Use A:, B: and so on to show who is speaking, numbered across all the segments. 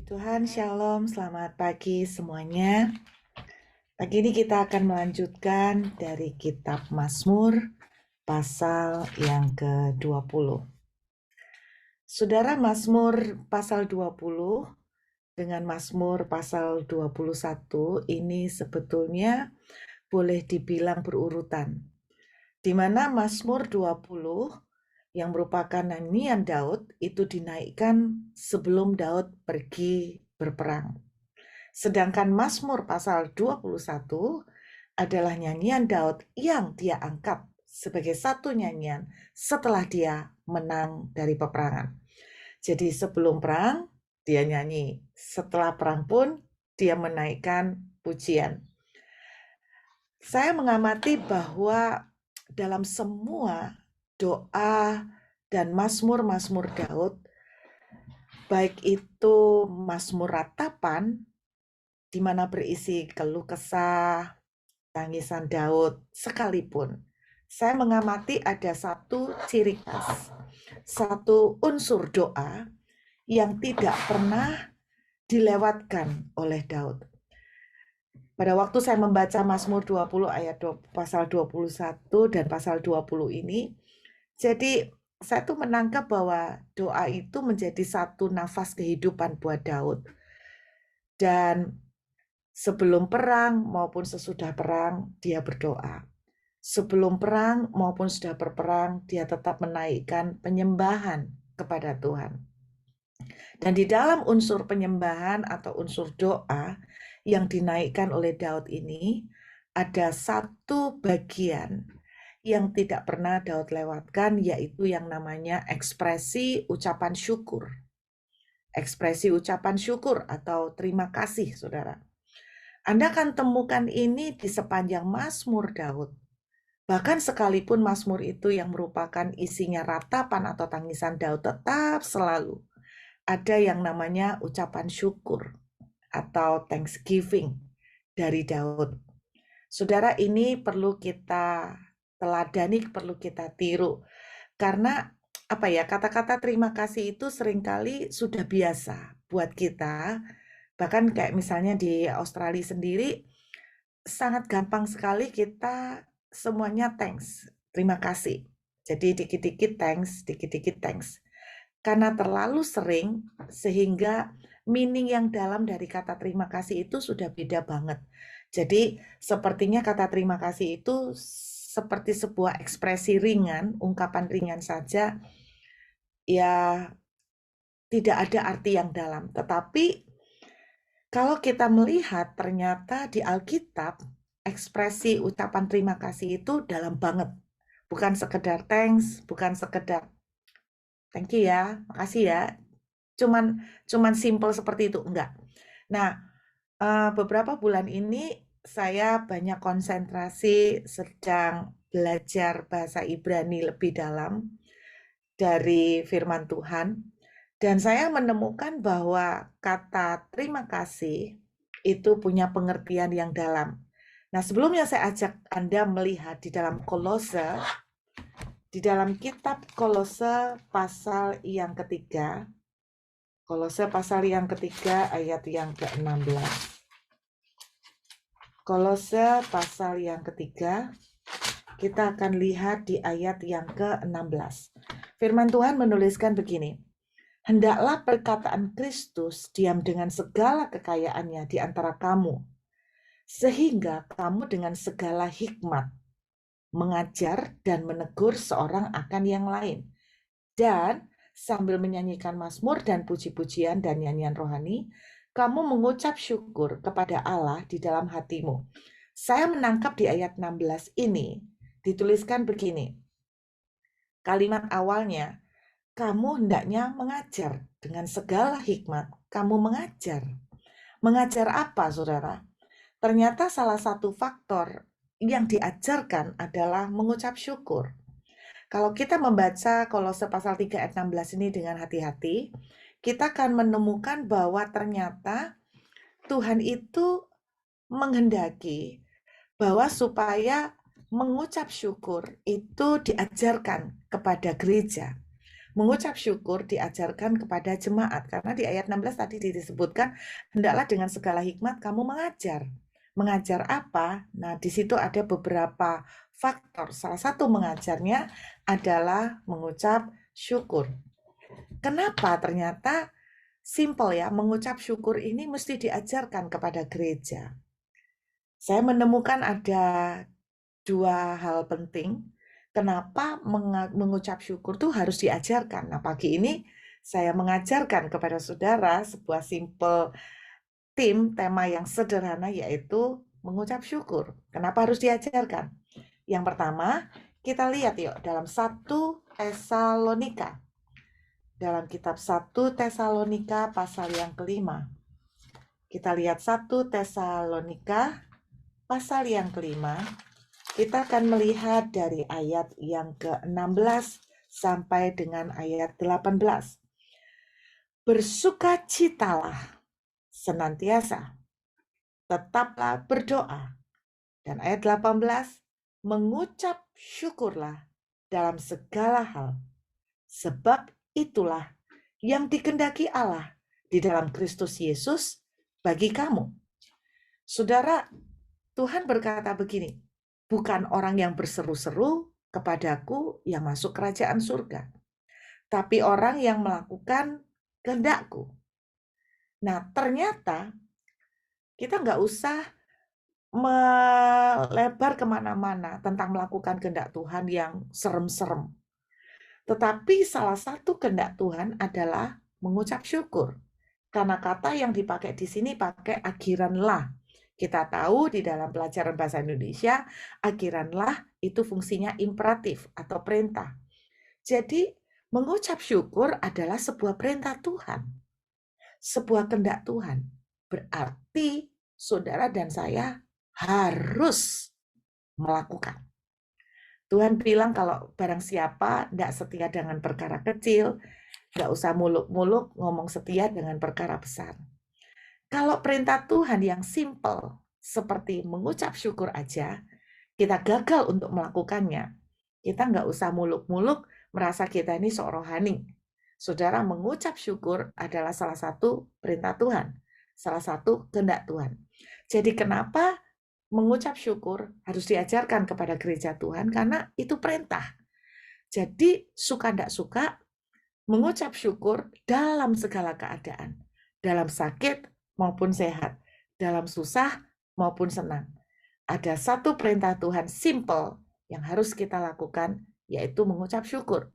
A: Tuhan, Shalom, selamat pagi semuanya. Pagi ini kita akan melanjutkan dari kitab Mazmur pasal yang ke-20. Saudara, Mazmur pasal 20 dengan Mazmur pasal 21 ini sebetulnya boleh dibilang berurutan. Di mana Mazmur 20 yang merupakan nyanyian Daud itu dinaikkan sebelum Daud pergi berperang. Sedangkan Mazmur pasal 21 adalah nyanyian Daud yang dia angkat sebagai satu nyanyian setelah dia menang dari peperangan. Jadi sebelum perang dia nyanyi, setelah perang pun dia menaikkan pujian. Saya mengamati bahwa dalam semua doa dan Mazmur-Mazmur Daud, baik itu Mazmur ratapan di mana berisi keluh kesah, tangisan Daud sekalipun, saya mengamati ada satu ciri khas, satu unsur doa yang tidak pernah dilewatkan oleh Daud. Pada waktu saya membaca Mazmur 20 ayat pasal 21 dan pasal 20 ini, jadi saya tuh menangkap bahwa doa itu menjadi satu nafas kehidupan buat Daud. Dan sebelum perang maupun sesudah perang, dia berdoa. Sebelum perang maupun sudah berperang, dia tetap menaikkan penyembahan kepada Tuhan. Dan di dalam unsur penyembahan atau unsur doa yang dinaikkan oleh Daud ini, ada satu bagian yang tidak pernah Daud lewatkan, yaitu yang namanya ekspresi ucapan syukur. Ekspresi ucapan syukur atau terima kasih, saudara. Anda akan temukan ini di sepanjang Mazmur Daud. Bahkan sekalipun Mazmur itu yang merupakan isinya ratapan atau tangisan Daud, tetap selalu ada yang namanya ucapan syukur atau thanksgiving dari Daud. Saudara, ini perlu kita teladani, perlu kita tiru. Karena kata-kata terima kasih itu seringkali sudah biasa buat kita. Bahkan kayak misalnya di Australia sendiri, sangat gampang sekali kita semuanya thanks, terima kasih. Jadi dikit-dikit thanks, dikit-dikit thanks. Karena terlalu sering sehingga meaning yang dalam dari kata terima kasih itu sudah beda banget. Jadi sepertinya kata terima kasih itu seperti sebuah ekspresi ringan, ungkapan ringan saja, ya tidak ada arti yang dalam. Tetapi kalau kita melihat ternyata di Alkitab, ekspresi ucapan terima kasih itu dalam banget. Bukan sekedar thanks, bukan sekedar thank you ya, makasih ya. Cuman simple seperti itu, enggak. Nah, beberapa bulan ini saya banyak konsentrasi sedang belajar bahasa Ibrani lebih dalam dari firman Tuhan. Dan saya menemukan bahwa kata terima kasih itu punya pengertian yang dalam. Nah, sebelumnya saya ajak Anda melihat di dalam Kolose, di dalam kitab Kolose pasal yang ketiga, Kolose pasal yang ketiga ayat yang ke-16. Kolose pasal yang ketiga, kita akan lihat di ayat yang ke-16. Firman Tuhan menuliskan begini, hendaklah perkataan Kristus diam dengan segala kekayaannya di antara kamu, sehingga kamu dengan segala hikmat mengajar dan menegur seorang akan yang lain. Dan sambil menyanyikan mazmur dan puji-pujian dan nyanyian rohani, kamu mengucap syukur kepada Allah di dalam hatimu. Saya menangkap di ayat 16 ini, dituliskan begini. Kalimat awalnya, kamu hendaknya mengajar dengan segala hikmat. Kamu mengajar. Mengajar apa, saudara? Ternyata salah satu faktor yang diajarkan adalah mengucap syukur. Kalau kita membaca Kolose pasal 3 ayat 16 ini dengan hati-hati, kita akan menemukan bahwa ternyata Tuhan itu menghendaki bahwa supaya mengucap syukur itu diajarkan kepada gereja. Mengucap syukur diajarkan kepada jemaat, karena di ayat 16 tadi disebutkan, hendaklah dengan segala hikmat kamu mengajar. Mengajar apa? Nah, di situ ada beberapa faktor. Salah satu mengajarnya adalah mengucap syukur. Kenapa? Ternyata simple ya, mengucap syukur ini mesti diajarkan kepada gereja. Saya menemukan ada dua hal penting kenapa mengucap syukur tuh harus diajarkan. Nah, pagi ini saya mengajarkan kepada saudara sebuah simple tema yang sederhana, yaitu mengucap syukur. Kenapa harus diajarkan? Yang pertama, kita lihat yuk dalam 1 Tesalonika. Dalam kitab 1 Tesalonika pasal yang kelima. Kita lihat 1 Tesalonika pasal yang kelima. Kita akan melihat dari ayat yang ke-16 sampai dengan ayat 18. Bersukacitalah senantiasa, tetaplah berdoa. Dan ayat 18, mengucap syukurlah dalam segala hal, sebab itulah yang dikehendaki Allah di dalam Kristus Yesus bagi kamu. Saudara, Tuhan berkata begini, bukan orang yang berseru-seru kepadaku yang masuk kerajaan surga, tapi orang yang melakukan kehendakku. Nah, ternyata kita nggak usah melebar kemana-mana tentang melakukan kehendak Tuhan yang serem-serem. Tetapi salah satu kehendak Tuhan adalah mengucap syukur. Karena kata yang dipakai di sini pakai akhiranlah. Kita tahu di dalam pelajaran bahasa Indonesia, akhiranlah itu fungsinya imperatif atau perintah. Jadi, mengucap syukur adalah sebuah perintah Tuhan. Sebuah kehendak Tuhan. Berarti saudara dan saya harus melakukan. Tuhan bilang kalau barang siapa tidak setia dengan perkara kecil, nggak usah muluk-muluk ngomong setia dengan perkara besar. Kalau perintah Tuhan yang simple, seperti mengucap syukur aja, kita gagal untuk melakukannya. Kita nggak usah muluk-muluk merasa kita ini sok rohani. Saudara, mengucap syukur adalah salah satu perintah Tuhan, salah satu kehendak Tuhan. Jadi kenapa mengucap syukur harus diajarkan kepada gereja Tuhan? Karena itu perintah. Jadi suka tidak suka, mengucap syukur dalam segala keadaan, dalam sakit maupun sehat, dalam susah maupun senang. Ada satu perintah Tuhan simple yang harus kita lakukan, yaitu mengucap syukur.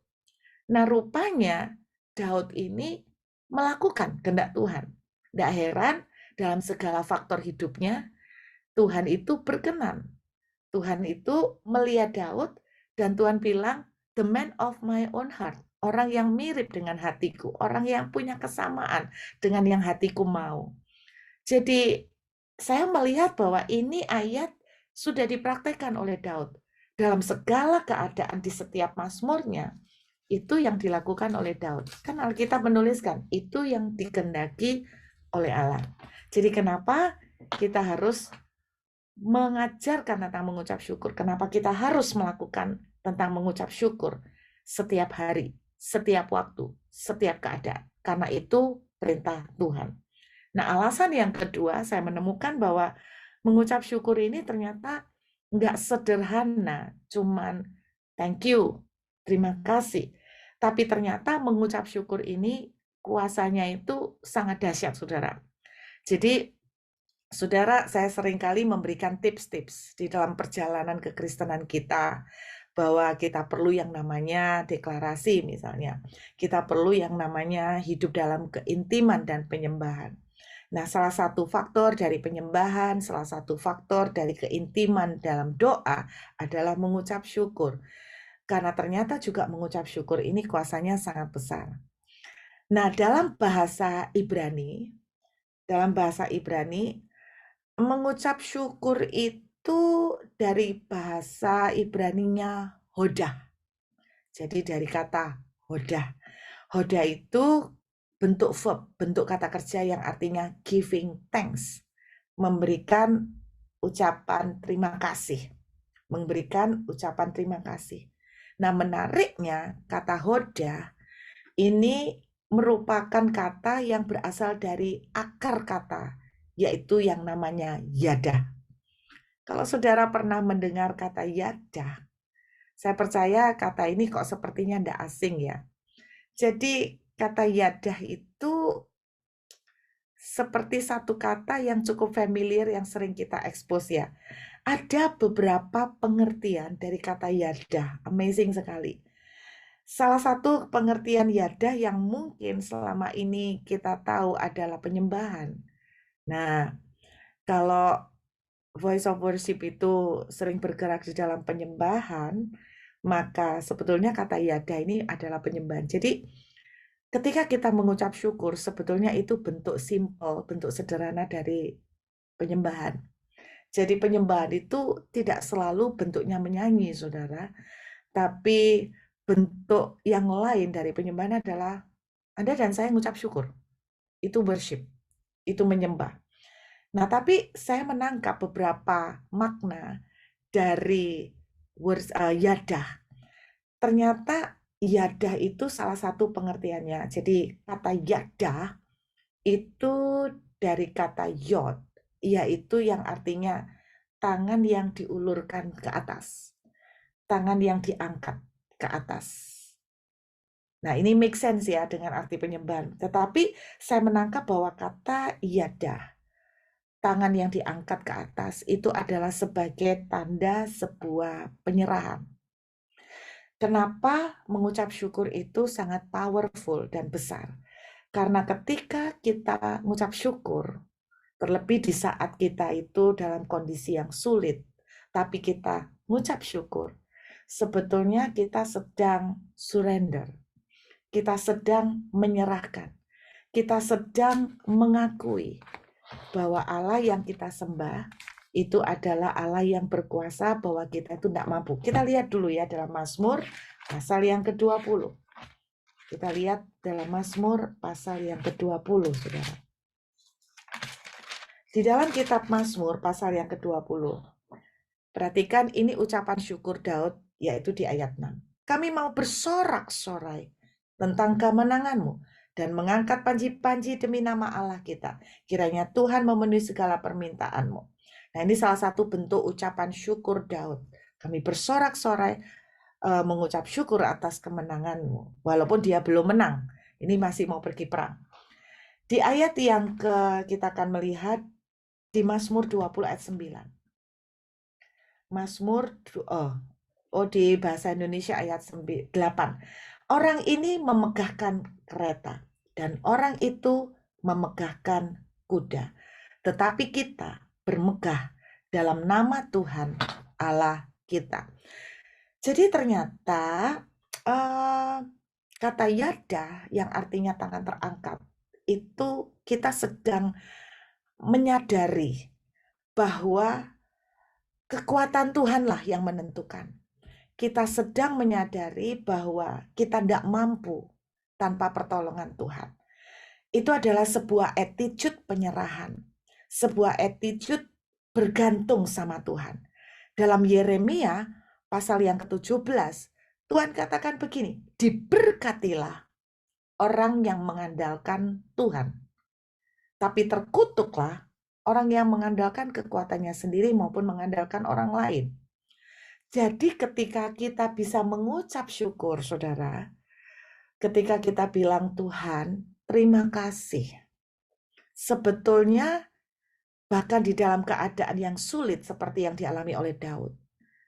A: Nah, rupanya Daud ini melakukan kehendak Tuhan. Tidak heran dalam segala faktor hidupnya, Tuhan itu berkenan. Tuhan itu melihat Daud dan Tuhan bilang, the man of my own heart. Orang yang mirip dengan hatiku, orang yang punya kesamaan dengan yang hatiku mau. Jadi saya melihat bahwa ini ayat sudah dipraktekkan oleh Daud. Dalam segala keadaan di setiap mazmurnya, itu yang dilakukan oleh Daud. Kan Alkitab menuliskan, itu yang dikehendaki oleh Allah. Jadi kenapa kita harus mengajarkan tentang mengucap syukur? Kenapa kita harus melakukan tentang mengucap syukur setiap hari, setiap waktu, setiap keadaan? Karena itu perintah Tuhan. Nah, alasan yang kedua, saya menemukan bahwa mengucap syukur ini ternyata nggak sederhana, cuman thank you, terima kasih. Tapi ternyata mengucap syukur ini kuasanya itu sangat dahsyat, saudara. Jadi, saudara, saya seringkali memberikan tips-tips di dalam perjalanan kekristenan kita, bahwa kita perlu yang namanya deklarasi misalnya. Kita perlu yang namanya hidup dalam keintiman dan penyembahan. Nah, salah satu faktor dari penyembahan, salah satu faktor dari keintiman dalam doa adalah mengucap syukur. Karena ternyata juga mengucap syukur ini kuasanya sangat besar. Nah, dalam bahasa Ibrani, mengucap syukur itu dari bahasa Ibraninya hodah. Jadi dari kata hodah. Hodah itu bentuk verb, bentuk kata kerja yang artinya giving thanks, memberikan ucapan terima kasih, memberikan ucapan terima kasih. Nah, menariknya kata hodah ini merupakan kata yang berasal dari akar kata, yaitu yang namanya yadah. Kalau saudara pernah mendengar kata yadah, saya percaya kata ini kok sepertinya tidak asing ya. Jadi kata yadah itu seperti satu kata yang cukup familiar yang sering kita expose ya. Ada beberapa pengertian dari kata yadah, amazing sekali. Salah satu pengertian yadah yang mungkin selama ini kita tahu adalah penyembahan. Nah, kalau voice of worship itu sering bergerak di dalam penyembahan, maka sebetulnya kata yadah ini adalah penyembahan. Jadi ketika kita mengucap syukur, sebetulnya itu bentuk simple, bentuk sederhana dari penyembahan. Jadi penyembahan itu tidak selalu bentuknya menyanyi, saudara. Tapi bentuk yang lain dari penyembahan adalah Anda dan saya mengucap syukur. Itu worship, itu menyembah. Nah, tapi saya menangkap beberapa makna dari yadah. Ternyata yadah itu salah satu pengertiannya. Jadi kata yadah itu dari kata yod, yaitu yang artinya tangan yang diulurkan ke atas, tangan yang diangkat ke atas. Nah, ini make sense ya dengan arti penyembahan. Tetapi saya menangkap bahwa kata yadah, tangan yang diangkat ke atas, itu adalah sebagai tanda sebuah penyerahan. Kenapa mengucap syukur itu sangat powerful dan besar? Karena ketika kita mengucap syukur, terlebih di saat kita itu dalam kondisi yang sulit, tapi kita mengucap syukur, sebetulnya kita sedang surrender. Kita sedang menyerahkan. Kita sedang mengakui bahwa Allah yang kita sembah itu adalah Allah yang berkuasa, bahwa kita itu tidak mampu. Kita lihat dulu ya dalam Mazmur pasal yang ke-20. Kita lihat dalam Mazmur pasal yang ke-20, saudara. Di dalam kitab Mazmur pasal yang ke-20, perhatikan ini ucapan syukur Daud, yaitu di ayat 6. Kami mau bersorak-sorai tentang kemenangan-Mu dan mengangkat panji-panji demi nama Allah kita. Kiranya Tuhan memenuhi segala permintaan-Mu. Nah, ini salah satu bentuk ucapan syukur Daud. Kami bersorak-sorai mengucap syukur atas kemenangan-Mu. Walaupun dia belum menang, ini masih mau pergi perang. Di ayat yang kita akan melihat di Mazmur 20 ayat 9. Mazmur di bahasa Indonesia ayat 8. Orang ini memegahkan kereta dan orang itu memegahkan kuda. Tetapi kita bermegah dalam nama Tuhan Allah kita. Jadi ternyata kata yada yang artinya tangan terangkat, itu kita sedang menyadari bahwa kekuatan Tuhanlah yang menentukan. Kita sedang menyadari bahwa kita tidak mampu tanpa pertolongan Tuhan. Itu adalah sebuah attitude penyerahan, sebuah attitude bergantung sama Tuhan. Dalam Yeremia pasal yang ke-17, Tuhan katakan begini, diberkatilah orang yang mengandalkan Tuhan, tapi terkutuklah orang yang mengandalkan kekuatannya sendiri maupun mengandalkan orang lain. Jadi ketika kita bisa mengucap syukur, saudara, ketika kita bilang Tuhan, terima kasih. Sebetulnya bahkan di dalam keadaan yang sulit seperti yang dialami oleh Daud,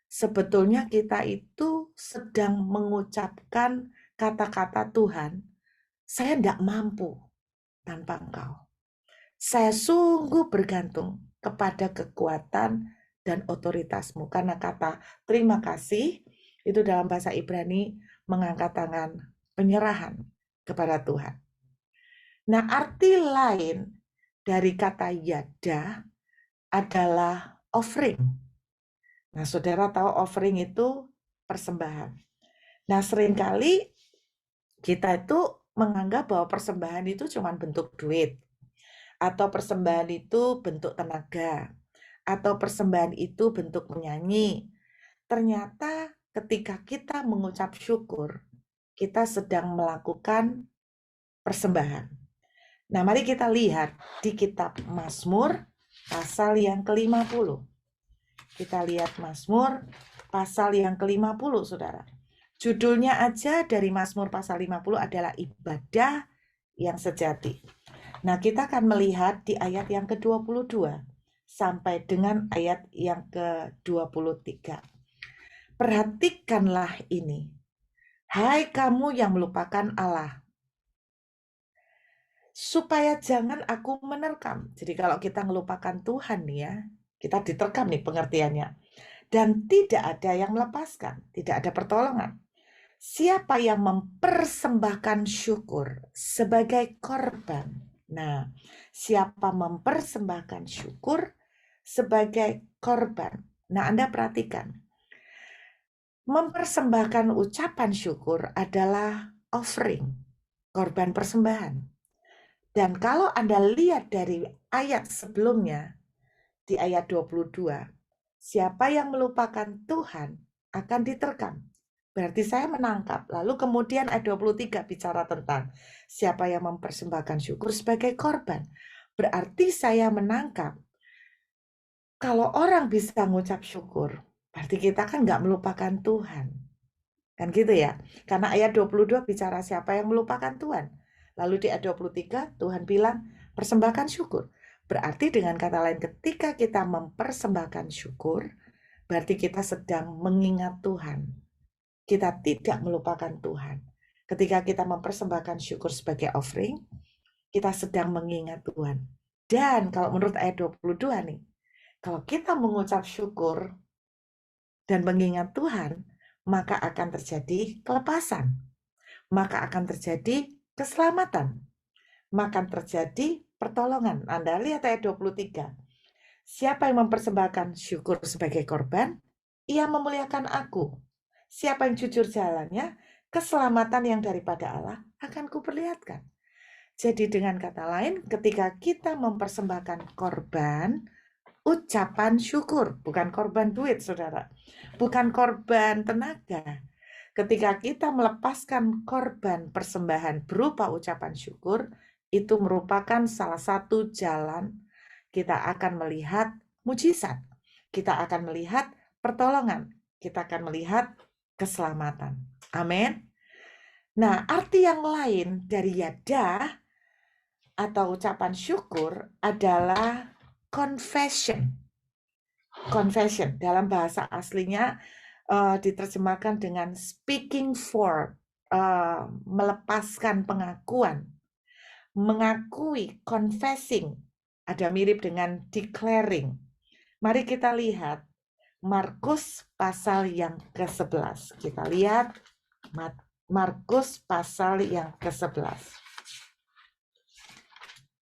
A: sebetulnya kita itu sedang mengucapkan kata-kata Tuhan, saya tidak mampu tanpa Engkau. Saya sungguh bergantung kepada kekuatan dan otoritasmu. Karena kata terima kasih itu dalam bahasa Ibrani mengangkat tangan penyerahan kepada Tuhan. Nah, arti lain dari kata yada adalah offering. Nah, saudara tahu offering itu persembahan. Nah, seringkali kita itu menganggap bahwa persembahan itu cuma bentuk duit, atau persembahan itu bentuk tenaga, atau persembahan itu bentuk menyanyi. Ternyata ketika kita mengucap syukur, kita sedang melakukan persembahan. Nah, mari kita lihat di kitab Mazmur pasal yang ke-50. Kita lihat Mazmur pasal yang ke-50, Saudara. Judulnya aja dari Mazmur pasal 50 adalah ibadah yang sejati. Nah, kita akan melihat di ayat yang ke-22 sampai dengan ayat yang ke-23. Perhatikanlah ini. Hai kamu yang melupakan Allah, supaya jangan aku menerkam. Jadi kalau kita melupakan Tuhan nih ya, kita diterkam nih pengertiannya. Dan tidak ada yang melepaskan, tidak ada pertolongan. Siapa yang mempersembahkan syukur sebagai korban? Nah, siapa mempersembahkan syukur sebagai korban? Nah, Anda perhatikan. Mempersembahkan ucapan syukur adalah offering, korban persembahan. Dan kalau Anda lihat dari ayat sebelumnya, di ayat 22, siapa yang melupakan Tuhan akan diterkam. Berarti saya menangkap. Lalu kemudian ayat 23 bicara tentang siapa yang mempersembahkan syukur sebagai korban. Berarti saya menangkap, kalau orang bisa mengucap syukur, berarti kita kan nggak melupakan Tuhan. Kan gitu ya. Karena ayat 22 bicara siapa yang melupakan Tuhan. Lalu di ayat 23 Tuhan bilang persembahkan syukur. Berarti dengan kata lain ketika kita mempersembahkan syukur, berarti kita sedang mengingat Tuhan. Kita tidak melupakan Tuhan. Ketika kita mempersembahkan syukur sebagai offering, kita sedang mengingat Tuhan. Dan kalau menurut ayat 22 nih, kalau kita mengucap syukur dan mengingat Tuhan, maka akan terjadi kelepasan, maka akan terjadi keselamatan, maka terjadi pertolongan. Anda lihat ayat 23. Siapa yang mempersembahkan syukur sebagai korban, ia memuliakan aku. Siapa yang jujur jalannya, keselamatan yang daripada Allah akan kuperlihatkan. Jadi dengan kata lain, ketika kita mempersembahkan korban, ucapan syukur, bukan korban duit, saudara. Bukan korban tenaga. Ketika kita melepaskan korban persembahan berupa ucapan syukur, itu merupakan salah satu jalan kita akan melihat mujizat. Kita akan melihat pertolongan. Kita akan melihat keselamatan. Amin. Nah, arti yang lain dari yadah atau ucapan syukur adalah confession. Confession dalam bahasa aslinya diterjemahkan dengan speaking for, melepaskan pengakuan, mengakui, confessing, ada mirip dengan declaring. Mari kita lihat Markus pasal yang ke-11. Kita lihat Markus pasal yang ke-11.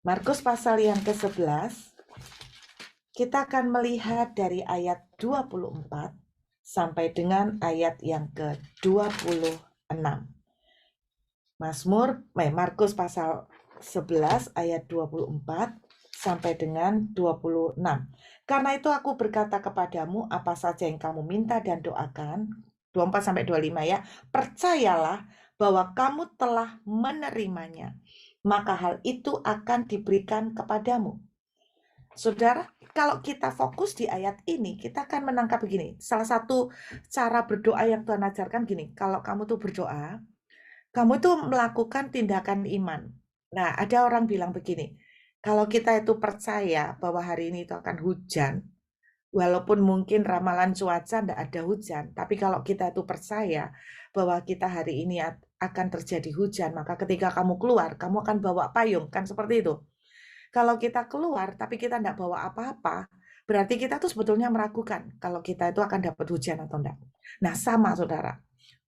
A: Markus pasal yang ke-11, kita akan melihat dari ayat 24 sampai dengan ayat yang ke-26. Markus pasal 11 ayat 24 sampai dengan 26. Karena itu aku berkata kepadamu, apa saja yang kamu minta dan doakan, 24 sampai 25 ya, percayalah bahwa kamu telah menerimanya, maka hal itu akan diberikan kepadamu. Saudara, kalau kita fokus di ayat ini, kita akan menangkap begini. Salah satu cara berdoa yang Tuhan ajarkan gini, kalau kamu tuh berdoa, kamu tuh melakukan tindakan iman. Nah, ada orang bilang begini, kalau kita itu percaya bahwa hari ini itu akan hujan, walaupun mungkin ramalan cuaca tidak ada hujan, tapi kalau kita itu percaya bahwa kita hari ini akan terjadi hujan, maka ketika kamu keluar, kamu akan bawa payung, kan seperti itu. Kalau kita keluar, tapi kita tidak bawa apa-apa, berarti kita tuh sebetulnya meragukan kalau kita itu akan dapat hujan atau tidak. Nah, sama saudara.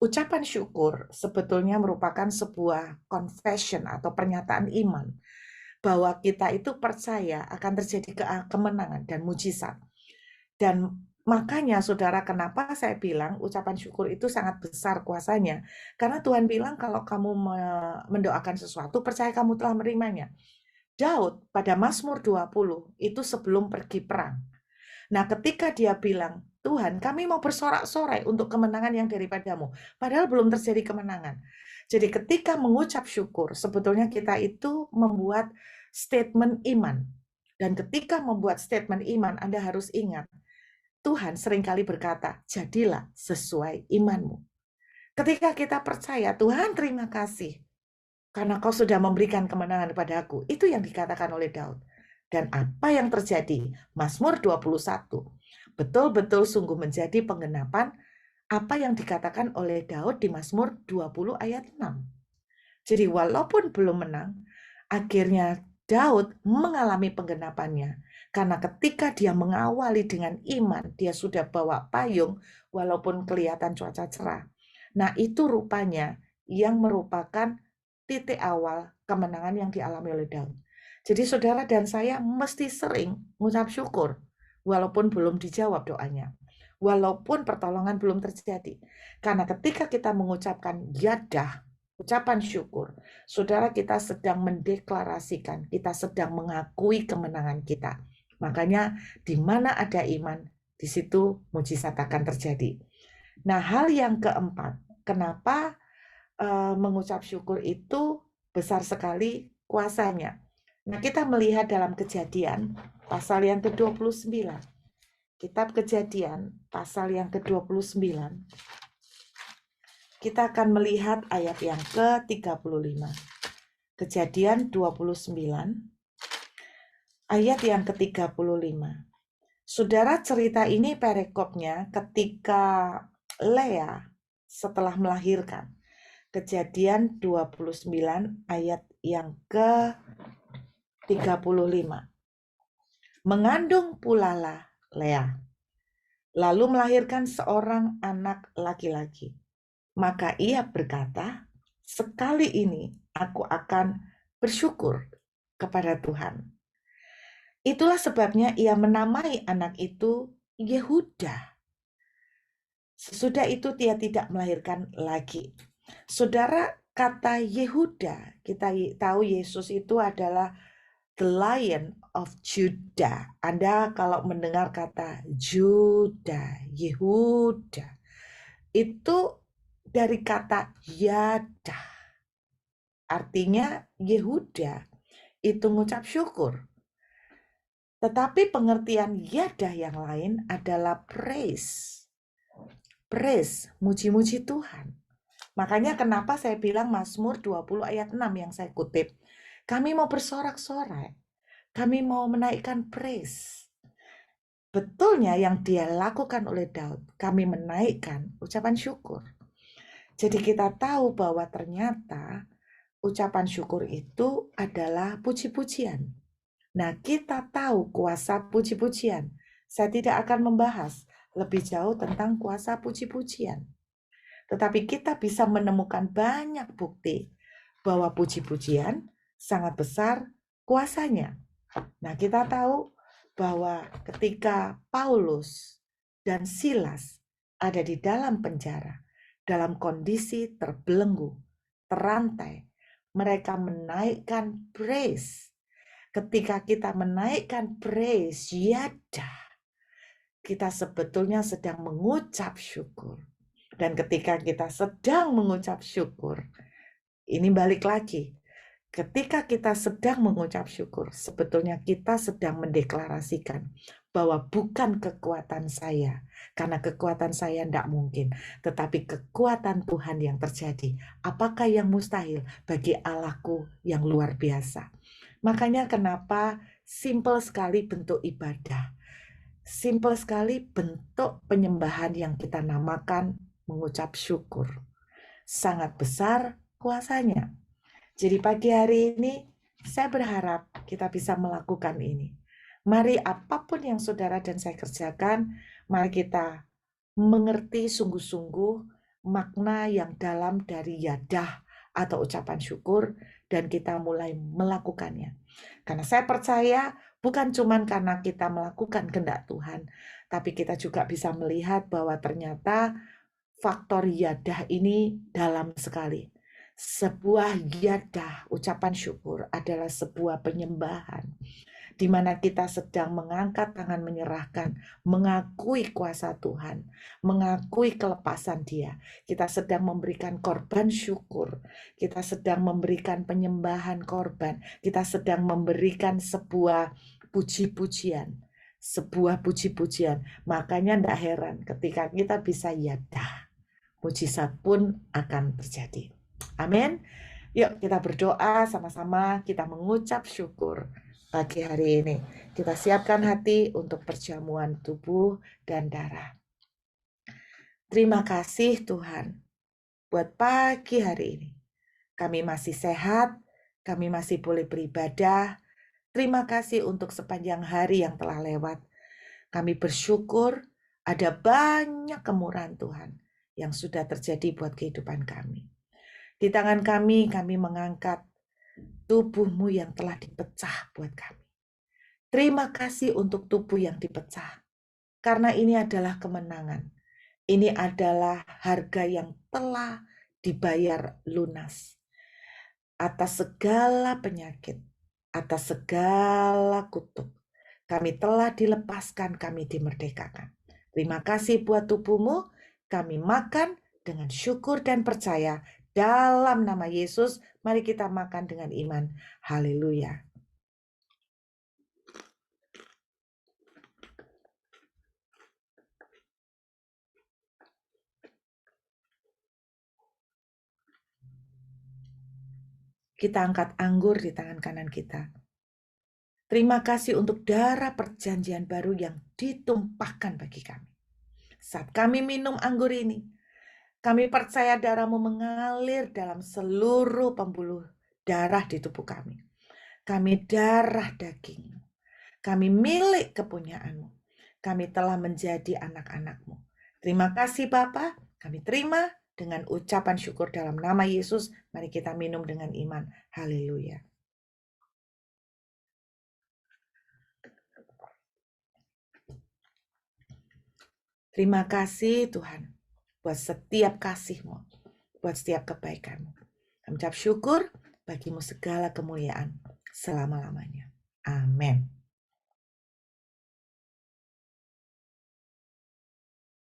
A: Ucapan syukur sebetulnya merupakan sebuah confession atau pernyataan iman bahwa kita itu percaya akan terjadi kemenangan dan mujizat. Dan makanya saudara, kenapa saya bilang ucapan syukur itu sangat besar kuasanya. Karena Tuhan bilang kalau kamu mendoakan sesuatu, percaya kamu telah menerimanya. Daud pada Mazmur 20 itu sebelum pergi perang. Nah, ketika dia bilang, Tuhan, kami mau bersorak-sorai untuk kemenangan yang daripadamu. Padahal belum terjadi kemenangan. Jadi ketika mengucap syukur, sebetulnya kita itu membuat statement iman. Dan ketika membuat statement iman, Anda harus ingat, Tuhan seringkali berkata, jadilah sesuai imanmu. Ketika kita percaya, Tuhan terima kasih, karena kau sudah memberikan kemenangan padaku. Itu yang dikatakan oleh Daud. Dan apa yang terjadi? Mazmur 21. Betul-betul sungguh menjadi penggenapan apa yang dikatakan oleh Daud di Mazmur 20 ayat 6. Jadi walaupun belum menang, akhirnya Daud mengalami penggenapannya. Karena ketika dia mengawali dengan iman, dia sudah bawa payung walaupun kelihatan cuaca cerah. Nah itu rupanya yang merupakan titik awal kemenangan yang dialami oleh Daud. Jadi saudara dan saya mesti sering mengucap syukur walaupun belum dijawab doanya. Walaupun pertolongan belum terjadi. Karena ketika kita mengucapkan yadah, ucapan syukur, saudara, kita sedang mendeklarasikan, kita sedang mengakui kemenangan kita. Makanya di mana ada iman, di situ mujizat akan terjadi. Nah, hal yang keempat, kenapa mengucap syukur itu besar sekali kuasanya. Nah, kita melihat dalam Kejadian pasal yang ke-29. Kitab Kejadian pasal yang ke-29. Kita akan melihat ayat yang ke-35. Kejadian 29 ayat yang ke-35. Saudara, cerita ini perekopnya ketika Lea setelah melahirkan. Kejadian 29 ayat yang ke-35. Mengandung pulalah Lea, lalu melahirkan seorang anak laki-laki. Maka ia berkata, sekali ini aku akan bersyukur kepada Tuhan. Itulah sebabnya ia menamai anak itu Yehuda. Sesudah itu dia tidak melahirkan lagi. Saudara, kata Yehuda, kita tahu Yesus itu adalah the Lion of Judah. Anda kalau mendengar kata Judah, Yehuda, itu dari kata yada. Artinya Yehuda itu mengucap syukur. Tetapi pengertian yada yang lain adalah praise. Praise, muji-muji Tuhan. Makanya kenapa saya bilang Mazmur 20 ayat 6 yang saya kutip. Kami mau bersorak-sorai. Kami mau menaikkan praise. Betulnya yang dia lakukan oleh Daud, kami menaikkan ucapan syukur. Jadi kita tahu bahwa ternyata ucapan syukur itu adalah puji-pujian. Nah, kita tahu kuasa puji-pujian. Saya tidak akan membahas lebih jauh tentang kuasa puji-pujian. Tetapi kita bisa menemukan banyak bukti bahwa puji-pujian sangat besar kuasanya. Nah, kita tahu bahwa ketika Paulus dan Silas ada di dalam penjara, dalam kondisi terbelenggu, terantai, mereka menaikkan praise. Ketika kita menaikkan praise, yada, kita sebetulnya sedang mengucap syukur. Dan ketika kita sedang mengucap syukur, ini balik lagi. Ketika kita sedang mengucap syukur, sebetulnya kita sedang mendeklarasikan bahwa bukan kekuatan saya, karena kekuatan saya tidak mungkin, tetapi kekuatan Tuhan yang terjadi. Apakah yang mustahil bagi Allahku yang luar biasa? Makanya kenapa simple sekali bentuk ibadah. Simple sekali bentuk penyembahan yang kita namakan mengucap syukur. Sangat besar kuasanya. Jadi pagi hari ini saya berharap kita bisa melakukan ini. Mari apapun yang saudara dan saya kerjakan, mari kita mengerti sungguh-sungguh makna yang dalam dari yadah atau ucapan syukur dan kita mulai melakukannya. Karena saya percaya bukan cuma karena kita melakukan kehendak Tuhan, tapi kita juga bisa melihat bahwa ternyata faktor yadah ini dalam sekali. Sebuah yadah, ucapan syukur adalah sebuah penyembahan. di mana kita sedang mengangkat tangan menyerahkan, mengakui kuasa Tuhan, mengakui kelepasan Dia. Kita sedang memberikan korban syukur, kita sedang memberikan penyembahan korban, kita sedang memberikan sebuah puji-pujian. Makanya tidak heran ketika kita bisa yadah, mujizat pun akan terjadi. Amin. Yuk kita berdoa sama-sama, kita mengucap syukur pagi hari ini. Kita siapkan hati untuk perjamuan tubuh dan darah. Terima kasih Tuhan buat pagi hari ini. Kami masih sehat, kami masih boleh beribadah. Terima kasih untuk sepanjang hari yang telah lewat. Kami bersyukur ada banyak kemurahan Tuhan yang sudah terjadi buat kehidupan kami. Di tangan kami mengangkat tubuh-Mu yang telah dipecah buat kami. Terima kasih untuk tubuh yang dipecah. Karena ini adalah kemenangan. Ini adalah harga yang telah dibayar lunas. Atas segala penyakit, atas segala kutuk, kami telah dilepaskan, kami dimerdekakan. Terima kasih buat tubuh-Mu, kami makan dengan syukur dan percaya dalam nama Yesus. Mari kita makan dengan iman. Haleluya. Kita angkat anggur di tangan kanan kita. Terima kasih untuk darah perjanjian baru yang ditumpahkan bagi kami. Saat kami minum anggur ini, kami percaya darah-Mu mengalir dalam seluruh pembuluh darah di tubuh kami. Kami darah daging-Mu. Kami milik kepunyaan-Mu. Kami telah menjadi anak-anak-Mu. Terima kasih Bapa, kami terima dengan ucapan syukur dalam nama Yesus. Mari kita minum dengan iman. Haleluya. Terima kasih Tuhan buat setiap kasih-Mu, buat setiap kebaikan-Mu. Kami ucap syukur, bagi-Mu segala kemuliaan selama-lamanya. Amin.